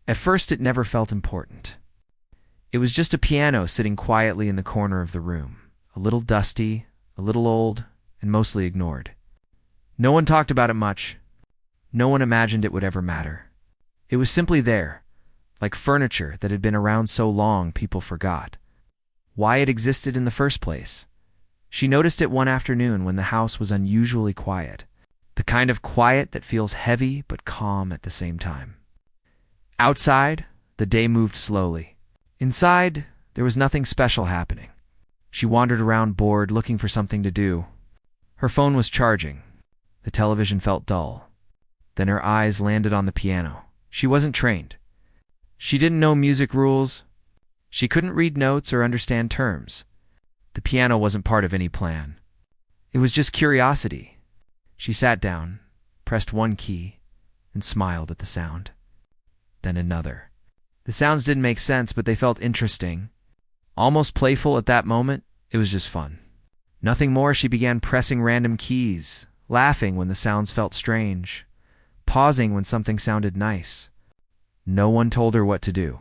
At first, it never felt important. It was just a piano sitting quietly in the corner of the room, a little dusty, a little old, and mostly ignored. No one talked about it much. No one imagined it would ever matter. It was simply there, like furniture that had been around so long people forgot why it existed in the first place. She noticed it one afternoon when the house was unusually quiet, the kind of quiet that feels heavy but calm at the same time. Outside, the day moved slowly. Inside, there was nothing special happening. She wandered around bored, looking for something to do. Her phone was charging. The television felt dull. Then her eyes landed on the piano. She wasn't trained. She didn't know music rules. She couldn't read notes or understand terms. The piano wasn't part of any plan. It was just curiosity. She sat down, pressed one key, and smiled at the sound. Then another. The sounds didn't make sense, but they felt interesting. Almost playful at that moment, it was just fun. Nothing more, she began pressing random keys, laughing when the sounds felt strange, pausing when something sounded nice. No one told her what to do.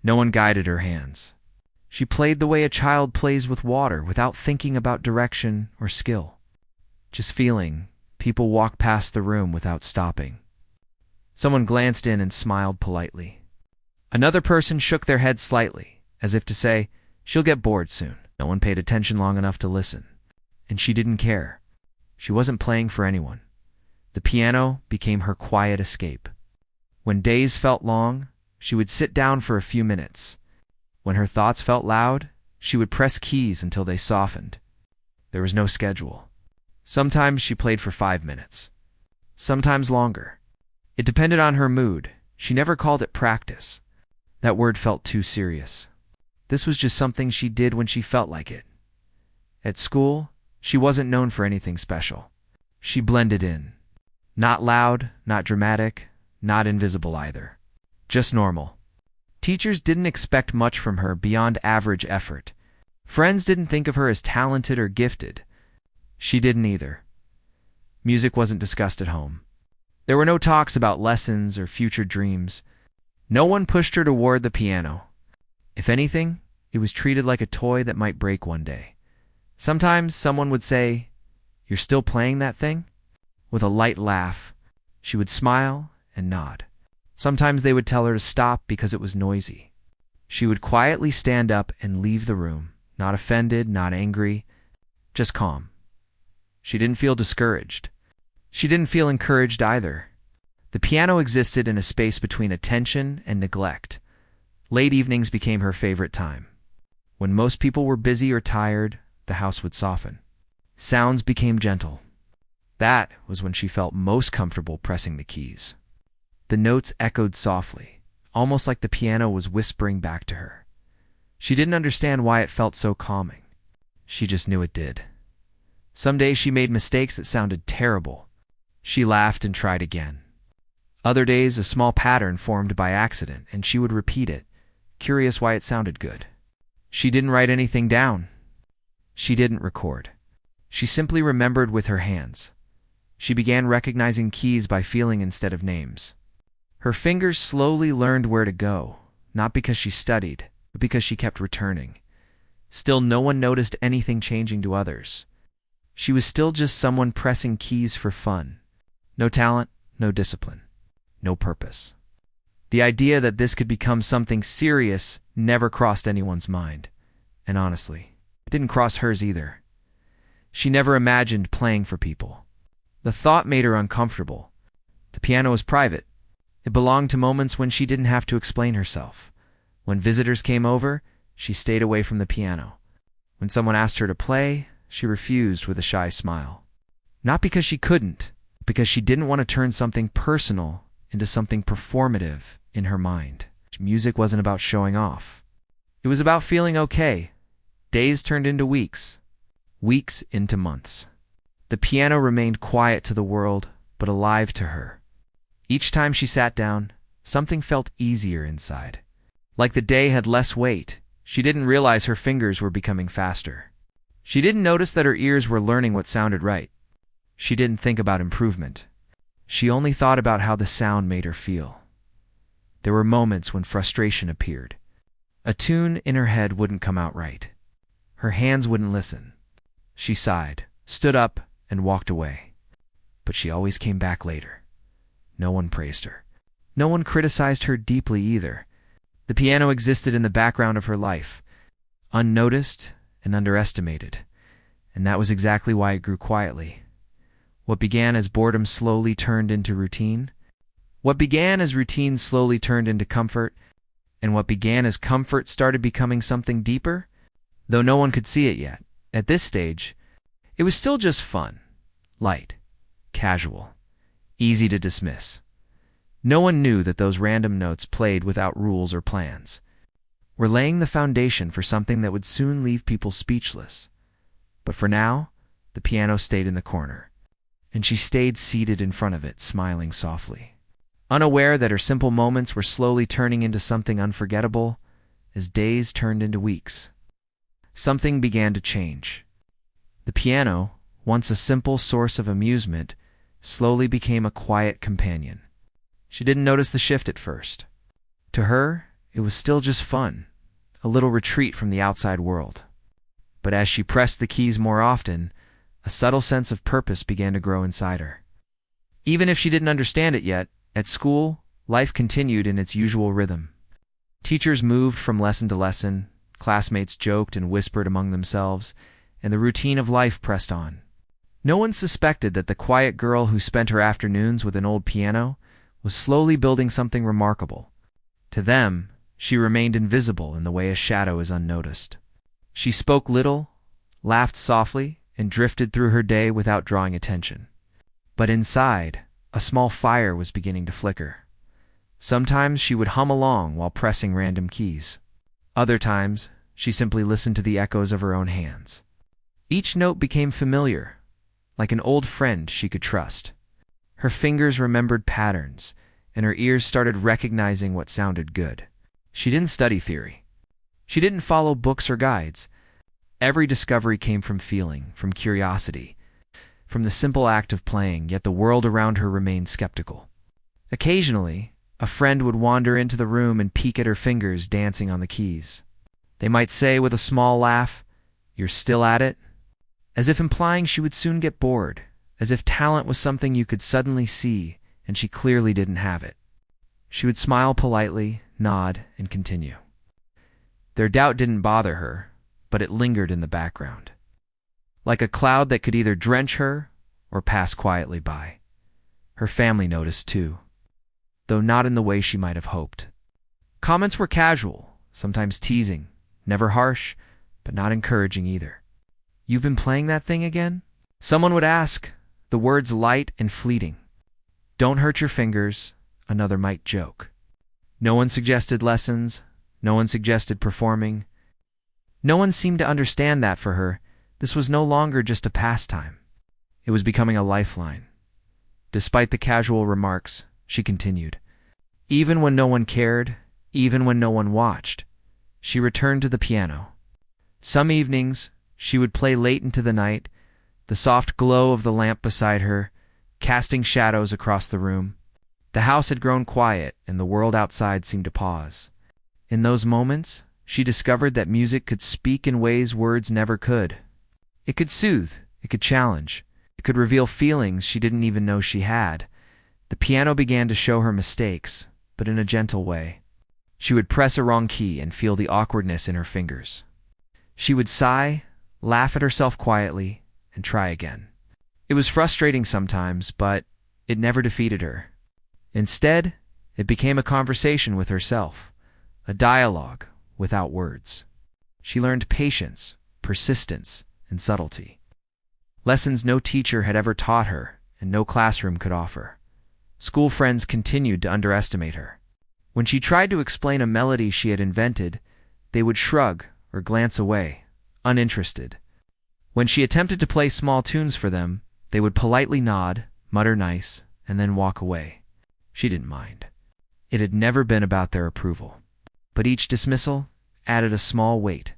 No one guided her hands. She played the way a child plays with water, without thinking about direction or skill. Just feeling. People walked past the room without stopping. Someone glanced in and smiled politely. Another person shook their head slightly, as if to say, "She'll get bored soon." No one paid attention long enough to listen. And she didn't care. She wasn't playing for anyone. The piano became her quiet escape. When days felt long, she would sit down for a few minutes. When her thoughts felt loud, she would press keys until they softened. There was no schedule. Sometimes she played for 5 minutes. Sometimes longer. It depended on her mood. She never called it practice. That word felt too serious. This was just something she did when she felt like it. At school, she wasn't known for anything special. She blended in. Not loud, not dramatic, not invisible either. Just normal. Teachers didn't expect much from her beyond average effort. Friends didn't think of her as talented or gifted. She didn't either. Music wasn't discussed at home. There were no talks about lessons or future dreams. No one pushed her toward the piano. If anything, it was treated like a toy that might break one day. Sometimes someone would say, "You're still playing that thing?" With a light laugh. She would smile and nod. Sometimes they would tell her to stop because it was noisy. She would quietly stand up and leave the room, not offended, not angry, just calm. She didn't feel discouraged. She didn't feel encouraged either. The piano existed in a space between attention and neglect. Late evenings became her favorite time. When most people were busy or tired, the house would soften. Sounds became gentle. That was when she felt most comfortable pressing the keys. The notes echoed softly, almost like the piano was whispering back to her. She didn't understand why it felt so calming. She just knew it did. Some days she made mistakes that sounded terrible. She laughed and tried again. Other days, a small pattern formed by accident, and she would repeat it, curious why it sounded good. She didn't write anything down. She didn't record. She simply remembered with her hands. She began recognizing keys by feeling instead of names. Her fingers slowly learned where to go, not because she studied, but because she kept returning. Still, no one noticed anything changing to others. She was still just someone pressing keys for fun. No talent, no discipline, no purpose. The idea that this could become something serious never crossed anyone's mind. And honestly, it didn't cross hers either. She never imagined playing for people. The thought made her uncomfortable. The piano was private. It belonged to moments when she didn't have to explain herself. When visitors came over, she stayed away from the piano. When someone asked her to play, she refused with a shy smile. Not because she couldn't, but because she didn't want to turn something personal into something performative in her mind. Music wasn't about showing off. It was about feeling okay. Days turned into weeks. Weeks into months. The piano remained quiet to the world, but alive to her. Each time she sat down, something felt easier inside. Like the day had less weight, she didn't realize her fingers were becoming faster. She didn't notice that her ears were learning what sounded right. She didn't think about improvement. She only thought about how the sound made her feel. There were moments when frustration appeared. A tune in her head wouldn't come out right. Her hands wouldn't listen. She sighed, stood up, and walked away. But she always came back later. No one praised her. No one criticized her deeply either. The piano existed in the background of her life, unnoticed and underestimated, and that was exactly why it grew quietly. What began as boredom slowly turned into routine. What began as routine slowly turned into comfort, and what began as comfort started becoming something deeper. Though no one could see it yet, at this stage, it was still just fun, light, casual, easy to dismiss. No one knew that those random notes played without rules or plans were laying the foundation for something that would soon leave people speechless. But for now, the piano stayed in the corner, and she stayed seated in front of it, smiling softly, unaware that her simple moments were slowly turning into something unforgettable as days turned into weeks. Something began to change. The piano, once a simple source of amusement, slowly became a quiet companion. She didn't notice the shift at first. To her, it was still just fun, a little retreat from the outside world. But as she pressed the keys more often, a subtle sense of purpose began to grow inside her. Even if she didn't understand it yet, at school, life continued in its usual rhythm. Teachers moved from lesson to lesson, classmates joked and whispered among themselves, and the routine of life pressed on. No one suspected that the quiet girl who spent her afternoons with an old piano was slowly building something remarkable. To them, she remained invisible in the way a shadow is unnoticed. She spoke little, laughed softly, and drifted through her day without drawing attention. But inside, a small fire was beginning to flicker. Sometimes she would hum along while pressing random keys. Other times, she simply listened to the echoes of her own hands. Each note became familiar, like an old friend she could trust. Her fingers remembered patterns, and her ears started recognizing what sounded good. She didn't study theory. She didn't follow books or guides. Every discovery came from feeling, from curiosity, from the simple act of playing, yet the world around her remained skeptical. Occasionally, a friend would wander into the room and peek at her fingers dancing on the keys. They might say with a small laugh, "You're still at it?" As if implying she would soon get bored, as if talent was something you could suddenly see and she clearly didn't have it. She would smile politely, nod, and continue. Their doubt didn't bother her, but it lingered in the background, like a cloud that could either drench her or pass quietly by. Her family noticed too, though not in the way she might have hoped. Comments were casual, sometimes teasing, never harsh, but not encouraging either. "You've been playing that thing again?" Someone would ask, the words light and fleeting. "Don't hurt your fingers," another might joke. No one suggested lessons, no one suggested performing. No one seemed to understand that for her, this was no longer just a pastime. It was becoming a lifeline. Despite the casual remarks, she continued. Even when no one cared, even when no one watched, she returned to the piano. Some evenings, she would play late into the night, the soft glow of the lamp beside her, casting shadows across the room. The house had grown quiet, and the world outside seemed to pause. In those moments, she discovered that music could speak in ways words never could. It could soothe, it could challenge, it could reveal feelings she didn't even know she had. The piano began to show her mistakes, but in a gentle way. She would press a wrong key and feel the awkwardness in her fingers. She would sigh, laugh at herself quietly, and try again. It was frustrating sometimes, but it never defeated her. Instead, it became a conversation with herself, a dialogue without words. She learned patience, persistence, and subtlety. Lessons no teacher had ever taught her and no classroom could offer. School friends continued to underestimate her. When she tried to explain a melody she had invented, they would shrug or glance away, uninterested. When she attempted to play small tunes for them, they would politely nod, mutter nice, and then walk away. She didn't mind. It had never been about their approval. But each dismissal added a small weight,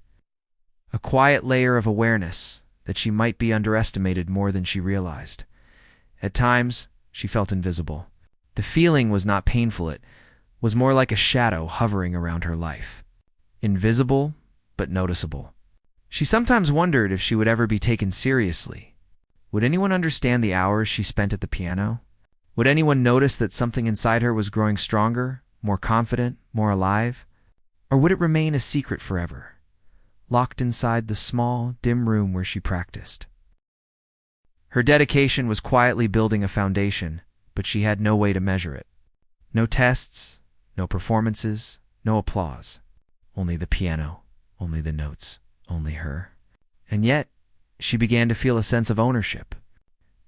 a quiet layer of awareness that she might be underestimated more than she realized. At times, she felt invisible. The feeling was not painful, it was more like a shadow hovering around her life. Invisible, but noticeable. She sometimes wondered if she would ever be taken seriously. Would anyone understand the hours she spent at the piano? Would anyone notice that something inside her was growing stronger, more confident, more alive? Or would it remain a secret forever, locked inside the small, dim room where she practiced? Her dedication was quietly building a foundation, but she had no way to measure it. No tests, no performances, no applause. Only the piano, only the notes, only her. And yet, she began to feel a sense of ownership.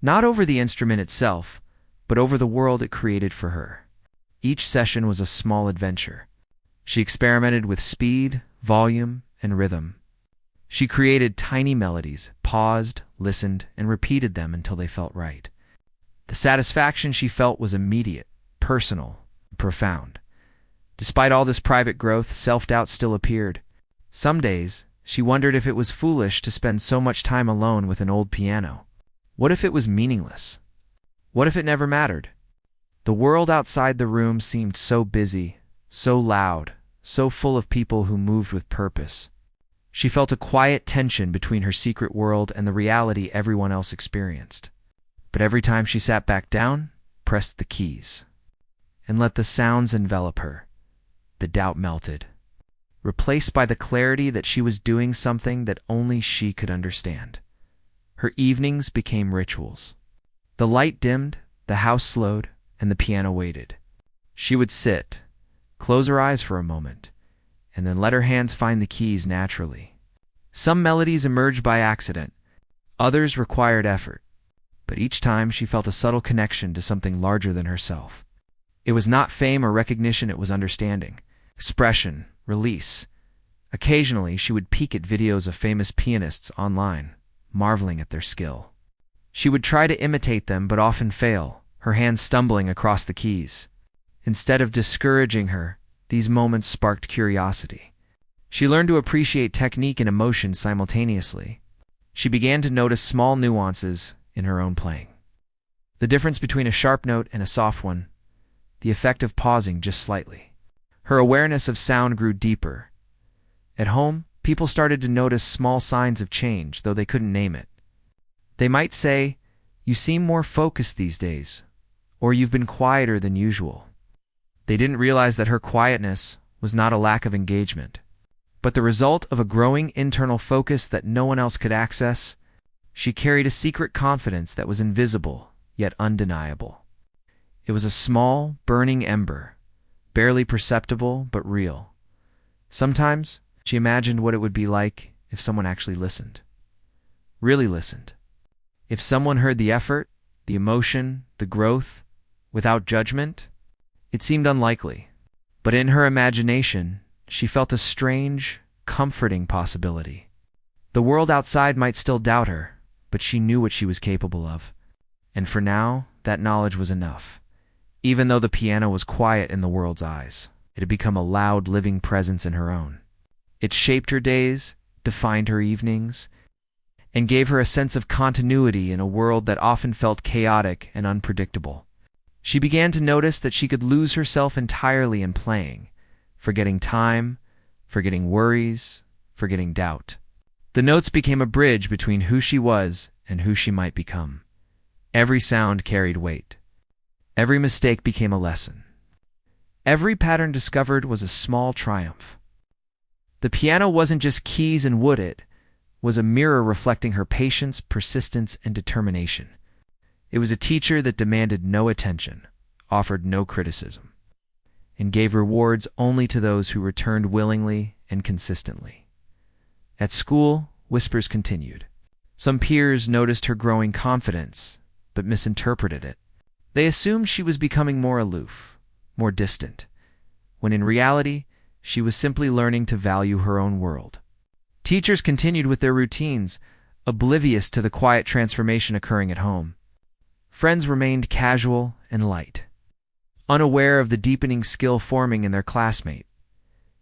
Not over the instrument itself, but over the world it created for her. Each session was a small adventure. She experimented with speed, volume, and rhythm. She created tiny melodies, paused, listened, and repeated them until they felt right. The satisfaction she felt was immediate, personal, and profound. Despite all this private growth, self-doubt still appeared. Some days, she wondered if it was foolish to spend so much time alone with an old piano. What if it was meaningless? What if it never mattered? The world outside the room seemed so busy, so loud, so full of people who moved with purpose. She felt a quiet tension between her secret world and the reality everyone else experienced. But every time she sat back down, pressed the keys, and let the sounds envelop her, the doubt melted, replaced by the clarity that she was doing something that only she could understand. Her evenings became rituals. The light dimmed, the house slowed, and the piano waited. She would sit, close her eyes for a moment, and then let her hands find the keys naturally. Some melodies emerged by accident, others required effort, but each time she felt a subtle connection to something larger than herself. It was not fame or recognition, it was understanding, expression, release. Occasionally, she would peek at videos of famous pianists online, marveling at their skill. She would try to imitate them but often fail, her hands stumbling across the keys. Instead of discouraging her, these moments sparked curiosity. She learned to appreciate technique and emotion simultaneously. She began to notice small nuances in her own playing. The difference between a sharp note and a soft one, the effect of pausing just slightly. Her awareness of sound grew deeper. At home, people started to notice small signs of change, though they couldn't name it. They might say, "You seem more focused these days," or "You've been quieter than usual." They didn't realize that her quietness was not a lack of engagement, but the result of a growing internal focus that no one else could access. She carried a secret confidence that was invisible, yet undeniable. It was a small, burning ember, barely perceptible but real. Sometimes, she imagined what it would be like if someone actually listened. Really listened. If someone heard the effort, the emotion, the growth, without judgment. It seemed unlikely, but in her imagination, she felt a strange, comforting possibility. The world outside might still doubt her, but she knew what she was capable of. And for now, that knowledge was enough. Even though the piano was quiet in the world's eyes, it had become a loud, living presence in her own. It shaped her days, defined her evenings, and gave her a sense of continuity in a world that often felt chaotic and unpredictable. She began to notice that she could lose herself entirely in playing, forgetting time, forgetting worries, forgetting doubt. The notes became a bridge between who she was and who she might become. Every sound carried weight. Every mistake became a lesson. Every pattern discovered was a small triumph. The piano wasn't just keys and wood, it was a mirror reflecting her patience, persistence, and determination. It was a teacher that demanded no attention, offered no criticism, and gave rewards only to those who returned willingly and consistently. At school, whispers continued. Some peers noticed her growing confidence, but misinterpreted it. They assumed she was becoming more aloof, more distant, when in reality, she was simply learning to value her own world. Teachers continued with their routines, oblivious to the quiet transformation occurring at home. Friends remained casual and light, unaware of the deepening skill forming in their classmate.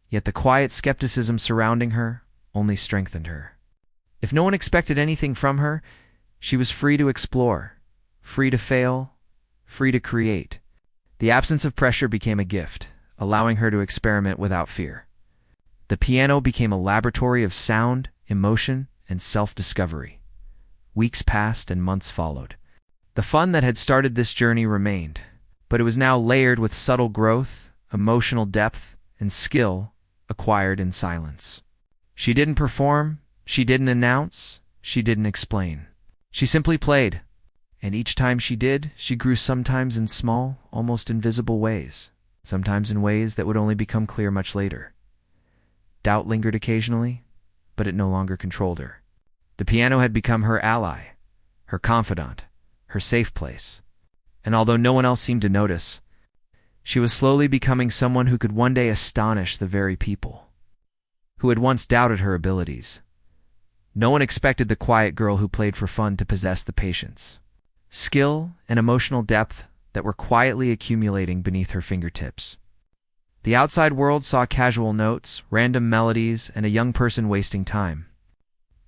Yet the quiet skepticism surrounding her only strengthened her. If no one expected anything from her, she was free to explore, free to fail, free to create. The absence of pressure became a gift, allowing her to experiment without fear. The piano became a laboratory of sound, emotion, and self-discovery. Weeks passed and months followed. The fun that had started this journey remained, but it was now layered with subtle growth, emotional depth, and skill acquired in silence. She didn't perform, she didn't announce, she didn't explain. She simply played, and each time she did, she grew, sometimes in small, almost invisible ways, sometimes in ways that would only become clear much later. Doubt lingered occasionally, but it no longer controlled her. The piano had become her ally, her confidant, her safe place. And although no one else seemed to notice, she was slowly becoming someone who could one day astonish the very people who had once doubted her abilities. No one expected the quiet girl who played for fun to possess the patience, skill, and emotional depth that were quietly accumulating beneath her fingertips. The outside world saw casual notes, random melodies, and a young person wasting time.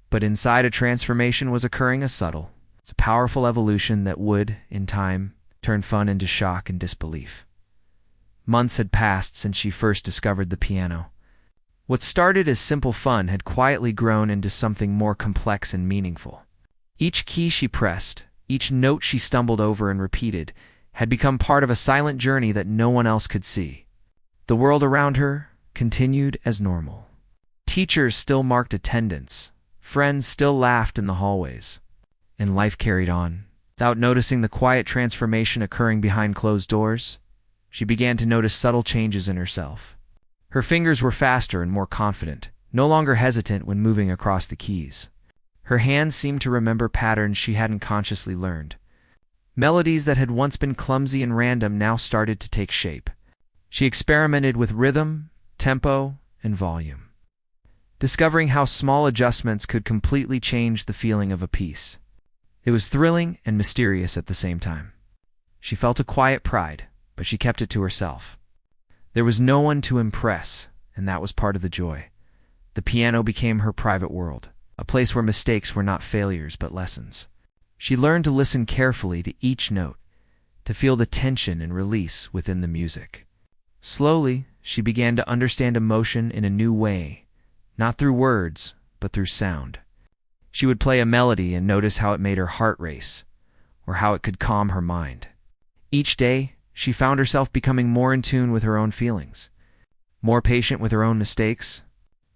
But inside, a transformation was occurring, a subtle, it's a powerful evolution that would, in time, turn fun into shock and disbelief. Months had passed since she first discovered the piano. What started as simple fun had quietly grown into something more complex and meaningful. Each key she pressed, each note she stumbled over and repeated, had become part of a silent journey that no one else could see. The world around her continued as normal. Teachers still marked attendance, friends still laughed in the hallways, and life carried on. Without noticing the quiet transformation occurring behind closed doors, she began to notice subtle changes in herself. Her fingers were faster and more confident, no longer hesitant when moving across the keys. Her hands seemed to remember patterns she hadn't consciously learned. Melodies that had once been clumsy and random now started to take shape. She experimented with rhythm, tempo, and volume, discovering how small adjustments could completely change the feeling of a piece. It was thrilling and mysterious at the same time. She felt a quiet pride, but she kept it to herself. There was no one to impress, and that was part of the joy. The piano became her private world, a place where mistakes were not failures but lessons. She learned to listen carefully to each note, to feel the tension and release within the music. Slowly, she began to understand emotion in a new way, not through words, but through sound. She would play a melody and notice how it made her heart race, or how it could calm her mind. Each day, she found herself becoming more in tune with her own feelings, more patient with her own mistakes,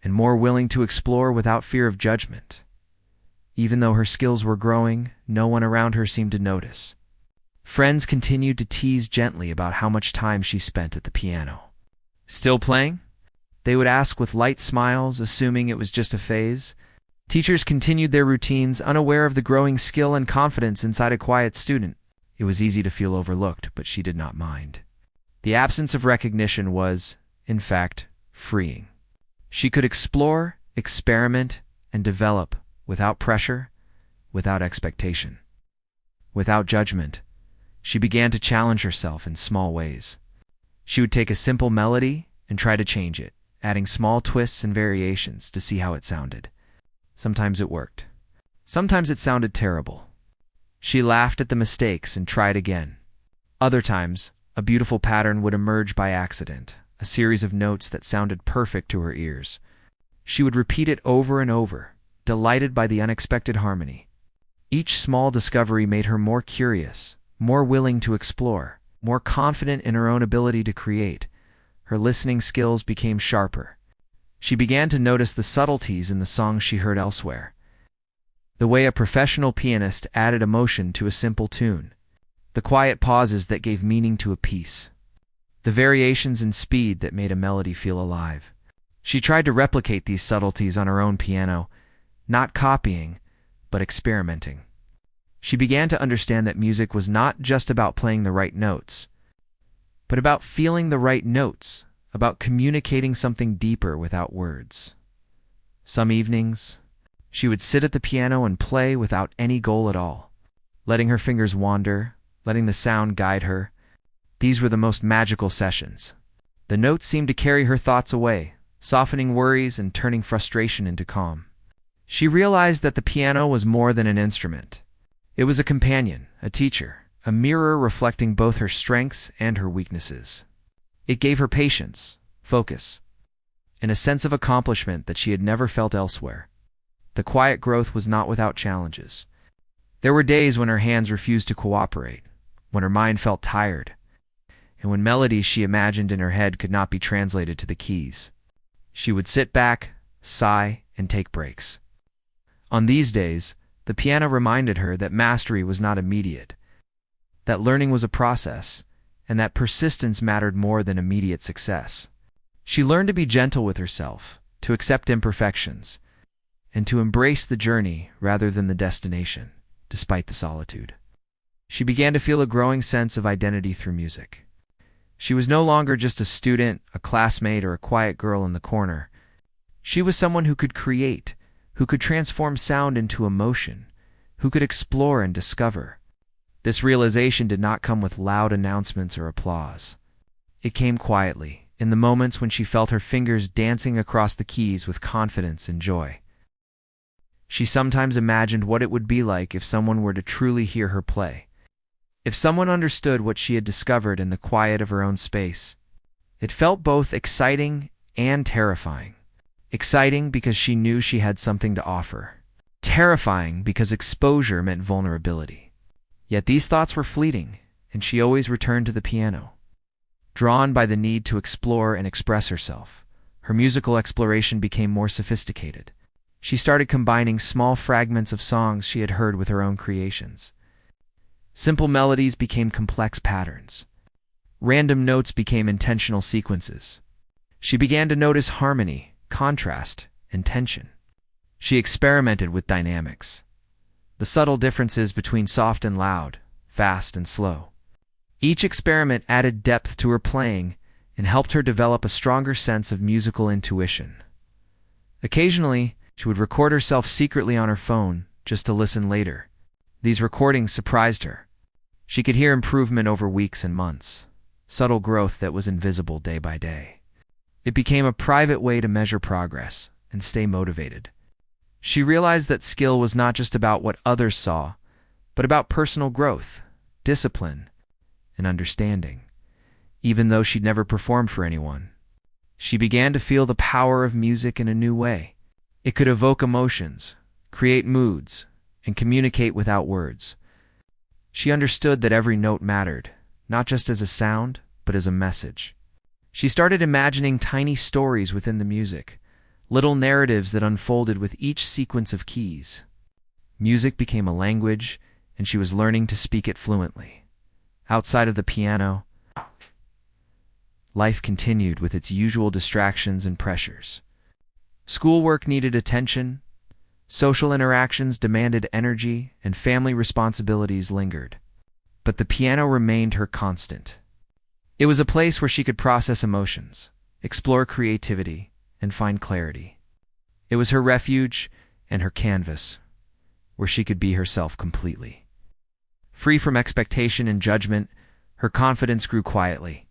and more willing to explore without fear of judgment. Even though her skills were growing, no one around her seemed to notice. Friends continued to tease gently about how much time she spent at the piano. "Still playing?" they would ask with light smiles, assuming it was just a phase. Teachers continued their routines, unaware of the growing skill and confidence inside a quiet student. It was easy to feel overlooked, but she did not mind. The absence of recognition was, in fact, freeing. She could explore, experiment, and develop without pressure, without expectation, without judgment. She began to challenge herself in small ways. She would take a simple melody and try to change it, adding small twists and variations to see how it sounded. Sometimes it worked. Sometimes it sounded terrible. She laughed at the mistakes and tried again. Other times, a beautiful pattern would emerge by accident, a series of notes that sounded perfect to her ears. She would repeat it over and over, delighted by the unexpected harmony. Each small discovery made her more curious, more willing to explore, more confident in her own ability to create. Her listening skills became sharper. She began to notice the subtleties in the songs she heard elsewhere. The way a professional pianist added emotion to a simple tune. The quiet pauses that gave meaning to a piece. The variations in speed that made a melody feel alive. She tried to replicate these subtleties on her own piano, not copying, but experimenting. She began to understand that music was not just about playing the right notes, but about feeling the right notes, about communicating something deeper without words. Some evenings, she would sit at the piano and play without any goal at all, letting her fingers wander, letting the sound guide her. These were the most magical sessions. The notes seemed to carry her thoughts away, softening worries and turning frustration into calm. She realized that the piano was more than an instrument. It was a companion, a teacher, a mirror reflecting both her strengths and her weaknesses. It gave her patience, focus, and a sense of accomplishment that she had never felt elsewhere. The quiet growth was not without challenges. There were days when her hands refused to cooperate, when her mind felt tired, and when melodies she imagined in her head could not be translated to the keys. She would sit back, sigh, and take breaks. On these days, the piano reminded her that mastery was not immediate, that learning was a process, and that persistence mattered more than immediate success. She learned to be gentle with herself, to accept imperfections, and to embrace the journey rather than the destination, despite the solitude. She began to feel a growing sense of identity through music. She was no longer just a student, a classmate, or a quiet girl in the corner. She was someone who could create, who could transform sound into emotion, who could explore and discover. This realization did not come with loud announcements or applause. It came quietly, in the moments when she felt her fingers dancing across the keys with confidence and joy. She sometimes imagined what it would be like if someone were to truly hear her play. If someone understood what she had discovered in the quiet of her own space. It felt both exciting and terrifying. Exciting because she knew she had something to offer. Terrifying because exposure meant vulnerability. Yet these thoughts were fleeting, and she always returned to the piano. Drawn by the need to explore and express herself, her musical exploration became more sophisticated. She started combining small fragments of songs she had heard with her own creations. Simple melodies became complex patterns. Random notes became intentional sequences. She began to notice harmony, contrast, and tension. She experimented with dynamics, the subtle differences between soft and loud, fast and slow. Each experiment added depth to her playing and helped her develop a stronger sense of musical intuition. Occasionally, she would record herself secretly on her phone just to listen later. These recordings surprised her. She could hear improvement over weeks and months, subtle growth that was invisible day by day. It became a private way to measure progress and stay motivated. She realized that skill was not just about what others saw, but about personal growth, discipline, and understanding. Even though she'd never performed for anyone, she began to feel the power of music in a new way. It could evoke emotions, create moods, and communicate without words. She understood that every note mattered, not just as a sound, but as a message. She started imagining tiny stories within the music, little narratives that unfolded with each sequence of keys. Music became a language, and she was learning to speak it fluently. Outside of the piano, life continued with its usual distractions and pressures. Schoolwork needed attention, social interactions demanded energy, and family responsibilities lingered. But the piano remained her constant. It was a place where she could process emotions, explore creativity, and find clarity. It was her refuge and her canvas, where she could be herself completely. Free from expectation and judgment, her confidence grew quietly.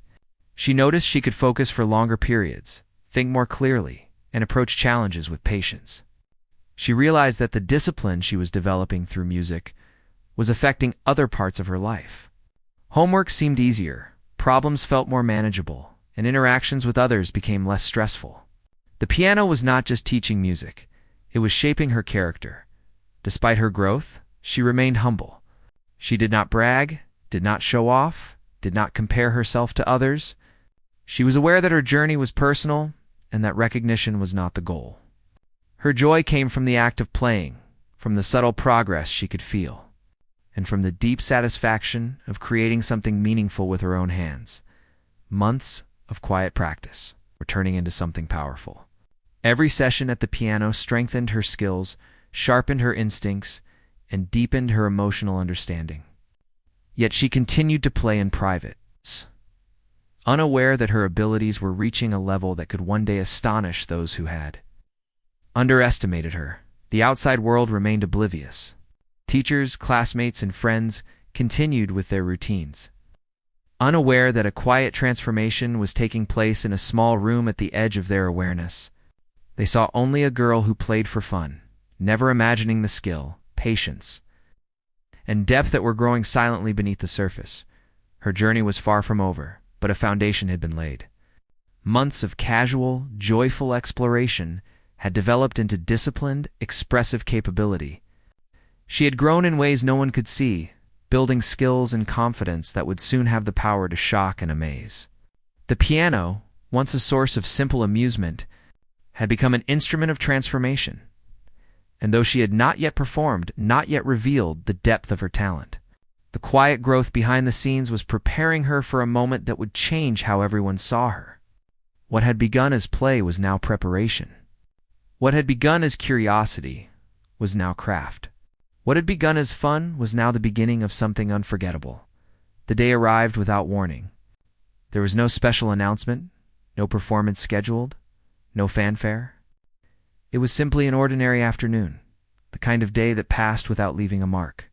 She noticed she could focus for longer periods, think more clearly, and approach challenges with patience. She realized that the discipline she was developing through music was affecting other parts of her life. Homework seemed easier, problems felt more manageable, and interactions with others became less stressful. The piano was not just teaching music, it was shaping her character. Despite her growth, she remained humble. She did not brag, did not show off, did not compare herself to others. She was aware that her journey was personal and that recognition was not the goal. Her joy came from the act of playing, from the subtle progress she could feel, and from the deep satisfaction of creating something meaningful with her own hands. Months of quiet practice were turning into something powerful. Every session at the piano strengthened her skills, sharpened her instincts, and deepened her emotional understanding. Yet she continued to play in private, unaware that her abilities were reaching a level that could one day astonish those who had underestimated her. The outside world remained oblivious. Teachers, classmates, and friends continued with their routines, unaware that a quiet transformation was taking place in a small room at the edge of their awareness. They saw only a girl who played for fun, never imagining the skill, patience, and depth that were growing silently beneath the surface. Her journey was far from over, but a foundation had been laid. Months of casual, joyful exploration had developed into disciplined, expressive capability. She had grown in ways no one could see, building skills and confidence that would soon have the power to shock and amaze. The piano, once a source of simple amusement, had become an instrument of transformation. And though she had not yet performed, not yet revealed the depth of her talent, the quiet growth behind the scenes was preparing her for a moment that would change how everyone saw her. What had begun as play was now preparation. What had begun as curiosity was now craft. What had begun as fun was now the beginning of something unforgettable. The day arrived without warning. There was no special announcement, no performance scheduled, no fanfare. It was simply an ordinary afternoon, the kind of day that passed without leaving a mark.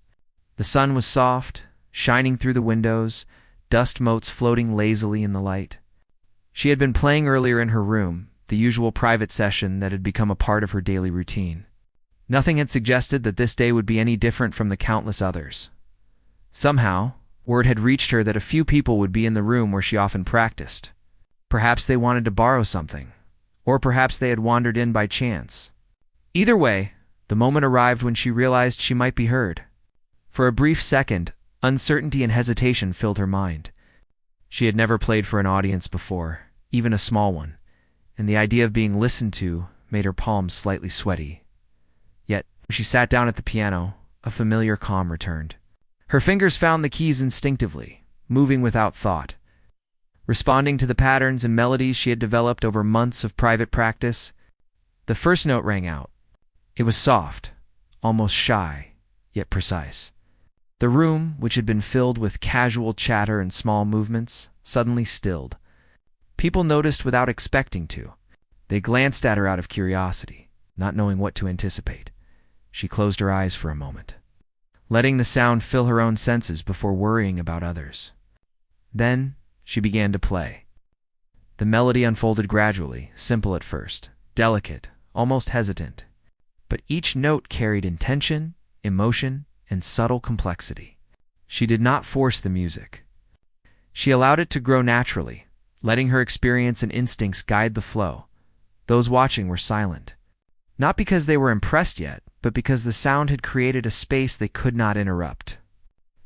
The sun was soft, shining through the windows, dust motes floating lazily in the light. She had been playing earlier in her room, the usual private session that had become a part of her daily routine. Nothing had suggested that this day would be any different from the countless others. Somehow, word had reached her that a few people would be in the room where she often practiced. Perhaps they wanted to borrow something, or perhaps they had wandered in by chance. Either way, the moment arrived when she realized she might be heard. For a brief second, uncertainty and hesitation filled her mind. She had never played for an audience before, even a small one, and the idea of being listened to made her palms slightly sweaty. Yet, when she sat down at the piano, a familiar calm returned. Her fingers found the keys instinctively, moving without thought. Responding to the patterns and melodies she had developed over months of private practice, the first note rang out. It was soft, almost shy, yet precise. The room, which had been filled with casual chatter and small movements, suddenly stilled. People noticed without expecting to. They glanced at her out of curiosity, not knowing what to anticipate. She closed her eyes for a moment, letting the sound fill her own senses before worrying about others. Then she began to play. The melody unfolded gradually, simple at first, delicate, almost hesitant. But each note carried intention, emotion, and subtle complexity. She did not force the music. She allowed it to grow naturally, letting her experience and instincts guide the flow. Those watching were silent, not because they were impressed yet, but because the sound had created a space they could not interrupt.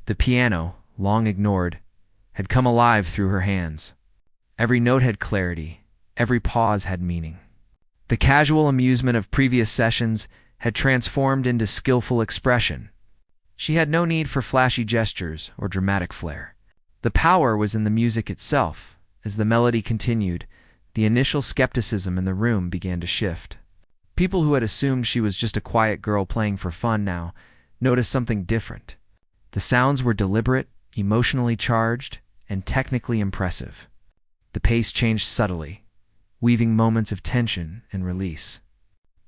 The piano, long ignored, had come alive through her hands. Every note had clarity, every pause had meaning. The casual amusement of previous sessions had transformed into skillful expression. She had no need for flashy gestures or dramatic flair. The power was in the music itself. As the melody continued, the initial skepticism in the room began to shift. People who had assumed she was just a quiet girl playing for fun now noticed something different. The sounds were deliberate, emotionally charged, and technically impressive. The pace changed subtly, weaving moments of tension and release.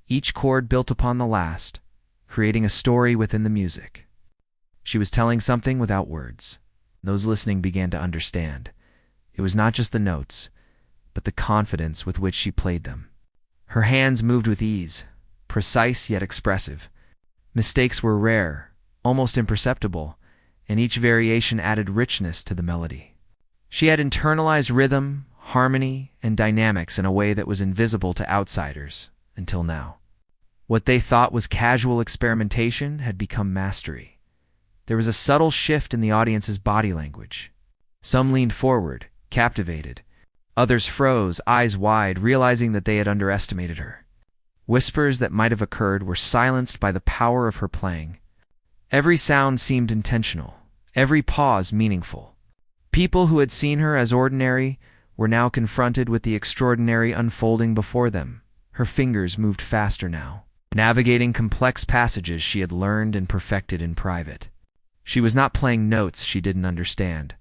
Each chord built upon the last, creating a story within the music. She was telling something without words. Those listening began to understand. It was not just the notes, but the confidence with which she played them. Her hands moved with ease, precise yet expressive. Mistakes were rare, almost imperceptible, and each variation added richness to the melody. She had internalized rhythm, harmony, and dynamics in a way that was invisible to outsiders until now. What they thought was casual experimentation had become mastery. There was a subtle shift in the audience's body language. Some leaned forward, captivated. Others froze, eyes wide, realizing that they had underestimated her. Whispers that might have occurred were silenced by the power of her playing. Every sound seemed intentional, every pause meaningful. People who had seen her as ordinary were now confronted with the extraordinary unfolding before them. Her fingers moved faster now, navigating complex passages she had learned and perfected in private. She was not playing notes she didn't understand.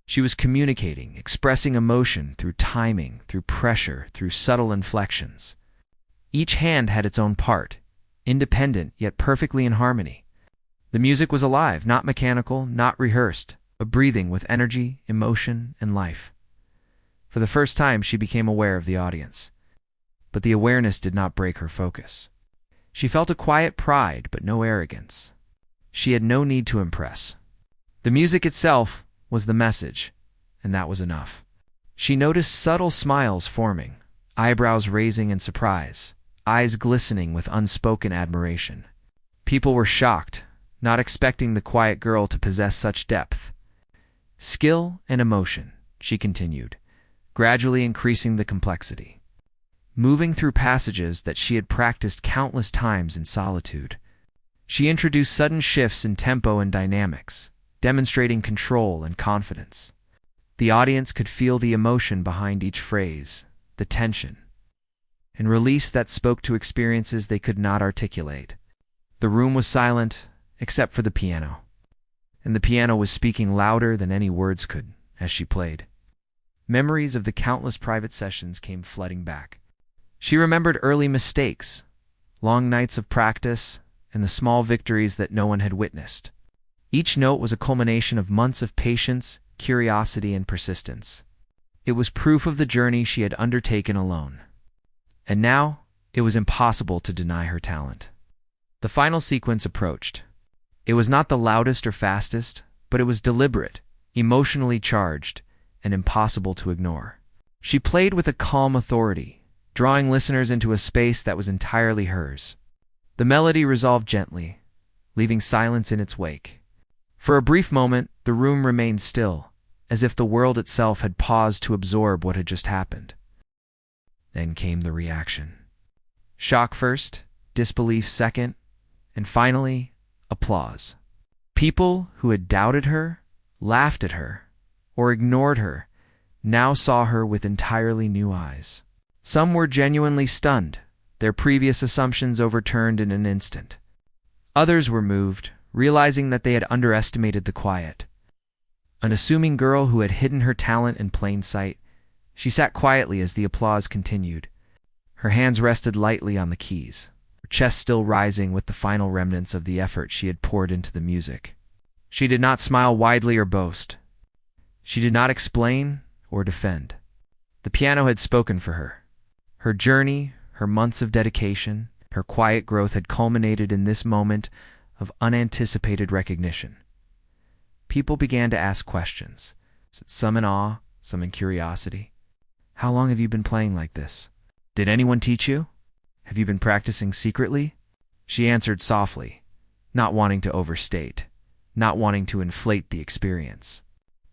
She was communicating, expressing emotion through timing, through pressure, through subtle inflections. Each hand had its own part, independent yet perfectly in harmony. The music was alive, not mechanical, not rehearsed, but breathing with energy, emotion, and life. For the first time, she became aware of the audience. But the awareness did not break her focus. She felt a quiet pride, but no arrogance. She had no need to impress. The music itself was the message, and that was enough. She noticed subtle smiles forming, eyebrows raising in surprise, eyes glistening with unspoken admiration. People were shocked, not expecting the quiet girl to possess such depth. Skill and emotion, she continued, gradually increasing the complexity. Moving through passages that she had practiced countless times in solitude. She introduced sudden shifts in tempo and dynamics, demonstrating control and confidence. The audience could feel the emotion behind each phrase, the tension, and release that spoke to experiences they could not articulate. The room was silent, except for the piano, and the piano was speaking louder than any words could as she played. Memories of the countless private sessions came flooding back. She remembered early mistakes, long nights of practice, and the small victories that no one had witnessed. Each note was a culmination of months of patience, curiosity, and persistence. It was proof of the journey she had undertaken alone. And now, it was impossible to deny her talent. The final sequence approached. It was not the loudest or fastest, but it was deliberate, emotionally charged, and impossible to ignore. She played with a calm authority, drawing listeners into a space that was entirely hers. The melody resolved gently, leaving silence in its wake. For a brief moment, the room remained still, as if the world itself had paused to absorb what had just happened. Then came the reaction. Shock first, disbelief second, and finally, applause. People who had doubted her, laughed at her, or ignored her, now saw her with entirely new eyes. Some were genuinely stunned, their previous assumptions overturned in an instant. Others were moved, realizing that they had underestimated the quiet. An assuming girl who had hidden her talent in plain sight, she sat quietly as the applause continued. Her hands rested lightly on the keys, her chest still rising with the final remnants of the effort she had poured into the music. She did not smile widely or boast. She did not explain or defend. The piano had spoken for her. Her journey, her months of dedication, her quiet growth had culminated in this moment of unanticipated recognition. People began to ask questions, some in awe, some in curiosity. How long have you been playing like this? Did anyone teach you? Have you been practicing secretly? She answered softly, not wanting to overstate, not wanting to inflate the experience.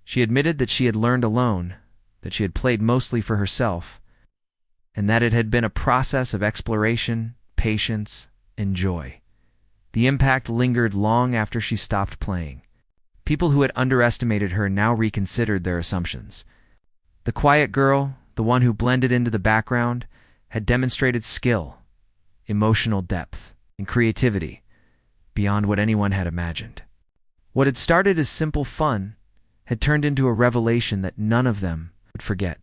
She admitted that she had learned alone, that she had played mostly for herself, and that it had been a process of exploration, patience, and joy. The impact lingered long after she stopped playing. People who had underestimated her now reconsidered their assumptions. The quiet girl, the one who blended into the background, had demonstrated skill, emotional depth, and creativity beyond what anyone had imagined. What had started as simple fun had turned into a revelation that none of them would forget.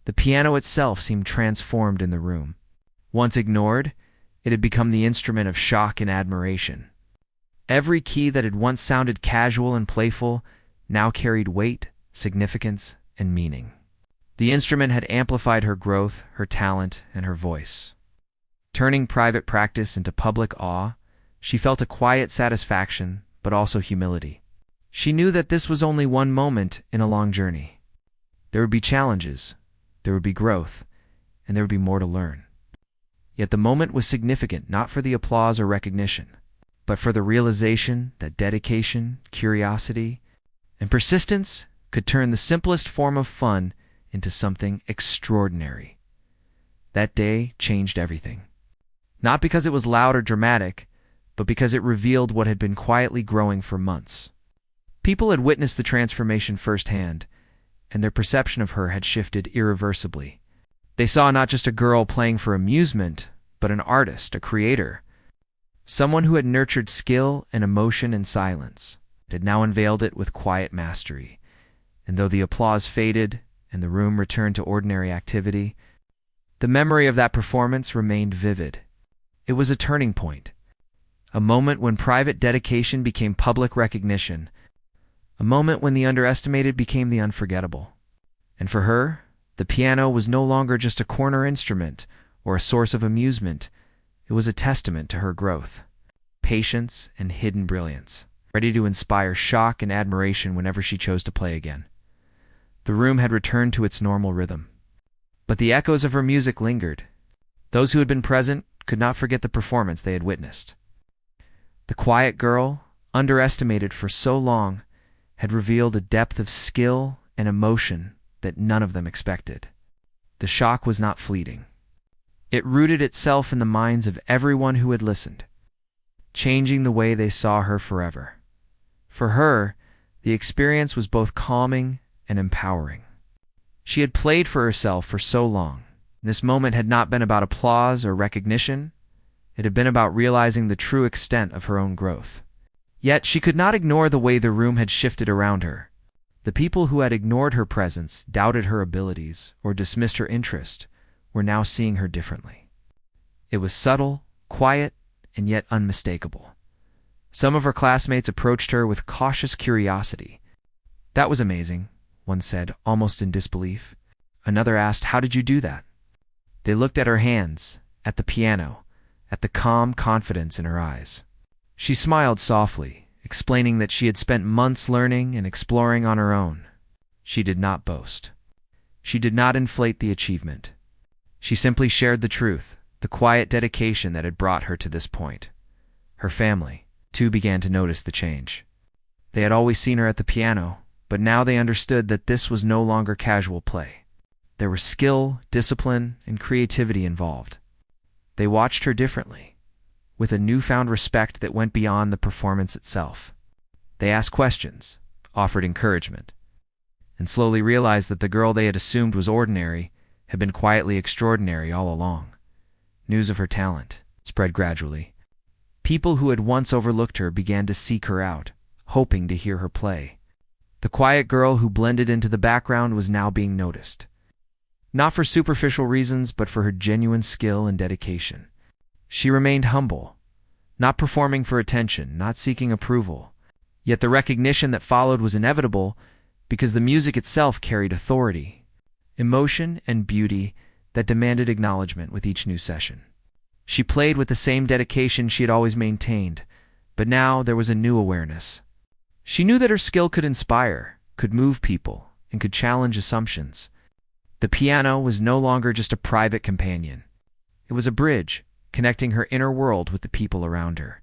The piano itself seemed transformed in the room. Once ignored, it had become the instrument of shock and admiration. Every key that had once sounded casual and playful now carried weight, significance, and meaning. The instrument had amplified her growth, her talent, and her voice. Turning private practice into public awe, she felt a quiet satisfaction, but also humility. She knew that this was only one moment in a long journey. There would be challenges, there would be growth, and there would be more to learn. Yet the moment was significant not for the applause or recognition, but for the realization that dedication, curiosity, and persistence could turn the simplest form of fun into something extraordinary. That day changed everything. Not because it was loud or dramatic, but because it revealed what had been quietly growing for months. People had witnessed the transformation firsthand, and their perception of her had shifted irreversibly. They saw not just a girl playing for amusement, but an artist, a creator, someone who had nurtured skill and emotion in silence, had now unveiled it with quiet mastery. And though the applause faded and the room returned to ordinary activity, the memory of that performance remained vivid. It was a turning point, a moment when private dedication became public recognition, a moment when the underestimated became the unforgettable. And for her, the piano was no longer just a corner instrument or a source of amusement. It was a testament to her growth, patience, and hidden brilliance, ready to inspire shock and admiration whenever she chose to play again. The room had returned to its normal rhythm. But the echoes of her music lingered. Those who had been present could not forget the performance they had witnessed. The quiet girl, underestimated for so long, had revealed a depth of skill and emotion that none of them expected. The shock was not fleeting. It rooted itself in the minds of everyone who had listened, changing the way they saw her forever. For her, the experience was both calming and empowering. She had played for herself for so long. This moment had not been about applause or recognition. It had been about realizing the true extent of her own growth. Yet she could not ignore the way the room had shifted around her. The people who had ignored her presence, doubted her abilities, or dismissed her interest were now seeing her differently. It was subtle, quiet, and yet unmistakable. Some of her classmates approached her with cautious curiosity. "That was amazing," one said, almost in disbelief. Another asked, "How did you do that?" They looked at her hands, at the piano, at the calm confidence in her eyes. She smiled softly, explaining that she had spent months learning and exploring on her own. She did not boast. She did not inflate the achievement. She simply shared the truth, the quiet dedication that had brought her to this point. Her family, too, began to notice the change. They had always seen her at the piano, but now they understood that this was no longer casual play. There was skill, discipline, and creativity involved. They watched her differently, with a newfound respect that went beyond the performance itself. They asked questions, offered encouragement, and slowly realized that the girl they had assumed was ordinary had been quietly extraordinary all along. News of her talent spread gradually. People who had once overlooked her began to seek her out, hoping to hear her play. The quiet girl who blended into the background was now being noticed. Not for superficial reasons, but for her genuine skill and dedication. She remained humble, not performing for attention, not seeking approval. Yet the recognition that followed was inevitable because the music itself carried authority, emotion, and beauty that demanded acknowledgement with each new session. She played with the same dedication she had always maintained, but now there was a new awareness. She knew that her skill could inspire, could move people, and could challenge assumptions. The piano was no longer just a private companion. It was a bridge, connecting her inner world with the people around her.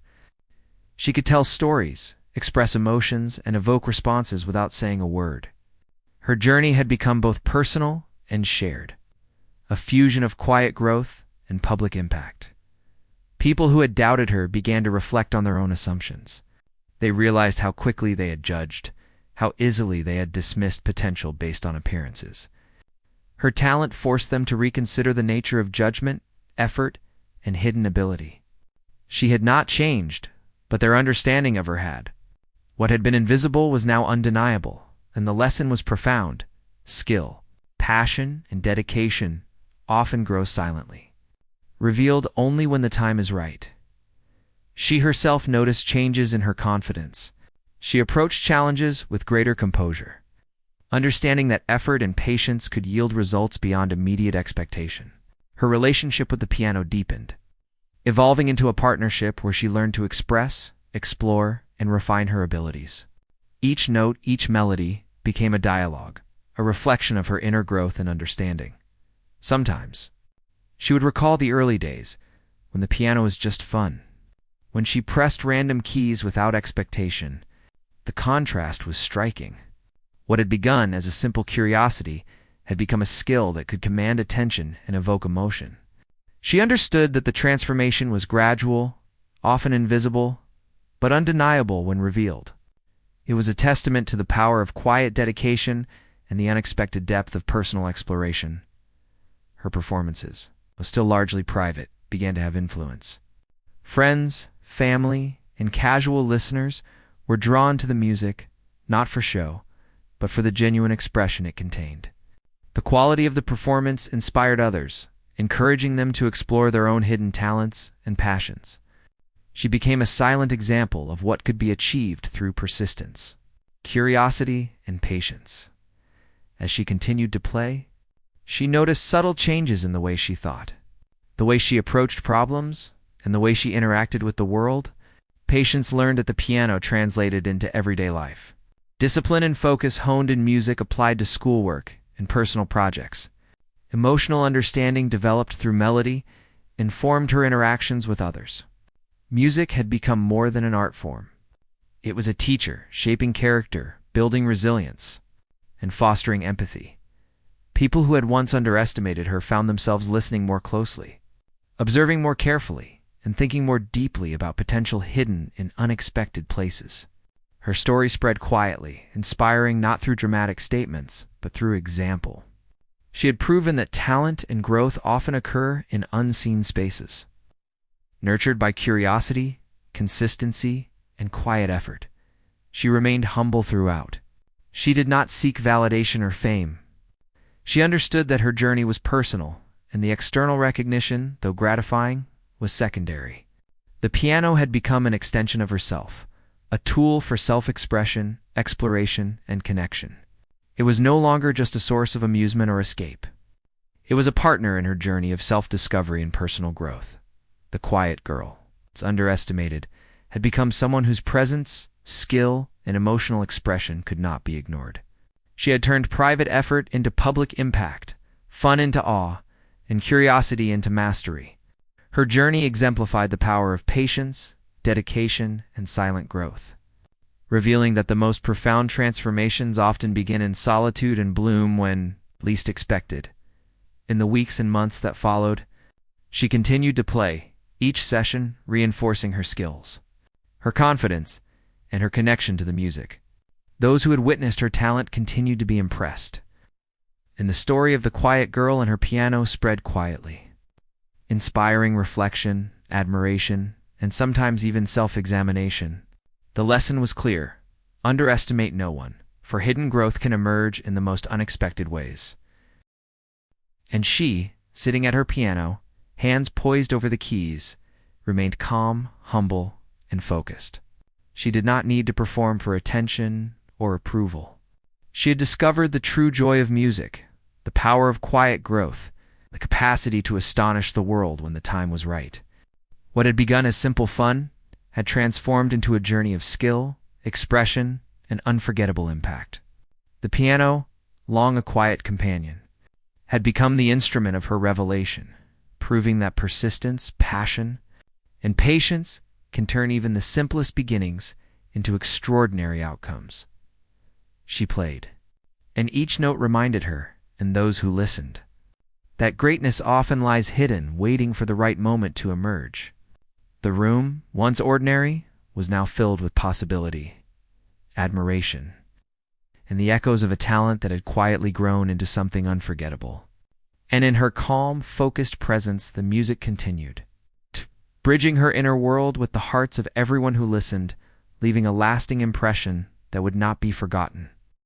She could tell stories, express emotions, and evoke responses without saying a word. Her journey had become both personal and shared, a fusion of quiet growth and public impact. People who had doubted her began to reflect on their own assumptions. They realized how quickly they had judged, how easily they had dismissed potential based on appearances. Her talent forced them to reconsider the nature of judgment, effort, and hidden ability. She had not changed, but their understanding of her had. What had been invisible was now undeniable, and the lesson was profound. Skill, passion, and dedication often grow silently, revealed only when the time is right. She herself noticed changes in her confidence. She approached challenges with greater composure, understanding that effort and patience could yield results beyond immediate expectation. Her relationship with the piano deepened, evolving into a partnership where she learned to express, explore, and refine her abilities. Each note, each melody became a dialogue, a reflection of her inner growth and understanding. Sometimes, she would recall the early days when the piano was just fun, when she pressed random keys without expectation. The contrast was striking. What had begun as a simple curiosity had become a skill that could command attention and evoke emotion. She understood that the transformation was gradual, often invisible, but undeniable when revealed. It was a testament to the power of quiet dedication and the unexpected depth of personal exploration. Her performances, though still largely private, began to have influence. Friends, family, and casual listeners were drawn to the music, not for show, but for the genuine expression it contained. The quality of the performance inspired others, encouraging them to explore their own hidden talents and passions. She became a silent example of what could be achieved through persistence, curiosity, and patience. As she continued to play, she noticed subtle changes in the way she thought, the way she approached problems, and the way she interacted with the world. Patience learned at the piano translated into everyday life. Discipline and focus honed in music applied to schoolwork and personal projects. Emotional understanding developed through melody informed her interactions with others. Music had become more than an art form. It was a teacher, shaping character, building resilience, and fostering empathy. People who had once underestimated her found themselves listening more closely, observing more carefully, and thinking more deeply about potential hidden in unexpected places. Her story spread quietly, inspiring not through dramatic statements, but through example. She had proven that talent and growth often occur in unseen spaces. Nurtured by curiosity, consistency, and quiet effort, she remained humble throughout. She did not seek validation or fame. She understood that her journey was personal, and the external recognition, though gratifying, was secondary. The piano had become an extension of herself, a tool for self-expression, exploration, and connection. It was no longer just a source of amusement or escape. It was a partner in her journey of self-discovery and personal growth. The quiet girl, it's underestimated, had become someone whose presence, skill, and emotional expression could not be ignored. She had turned private effort into public impact, fun into awe, and curiosity into mastery. Her journey exemplified the power of patience, dedication, and silent growth, revealing that the most profound transformations often begin in solitude and bloom when least expected. In the weeks and months that followed, she continued to play, each session reinforcing her skills, her confidence, and her connection to the music. Those who had witnessed her talent continued to be impressed, and the story of the quiet girl and her piano spread quietly, inspiring reflection, admiration, and sometimes even self-examination. The lesson was clear: underestimate no one, for hidden growth can emerge in the most unexpected ways. And she, sitting at her piano, hands poised over the keys, remained calm, humble, and focused. She did not need to perform for attention or approval. She had discovered the true joy of music, the power of quiet growth, the capacity to astonish the world when the time was right. What had begun as simple fun had transformed into a journey of skill, expression, and unforgettable impact. The piano, long a quiet companion, had become the instrument of her revelation, proving that persistence, passion, and patience can turn even the simplest beginnings into extraordinary outcomes. She played, and each note reminded her, and those who listened, that greatness often lies hidden, waiting for the right moment to emerge. The room, once ordinary, was now filled with possibility, admiration, and the echoes of a talent that had quietly grown into something unforgettable. And in her calm, focused presence, the music continued, bridging her inner world with the hearts of everyone who listened, leaving a lasting impression that would not be forgotten.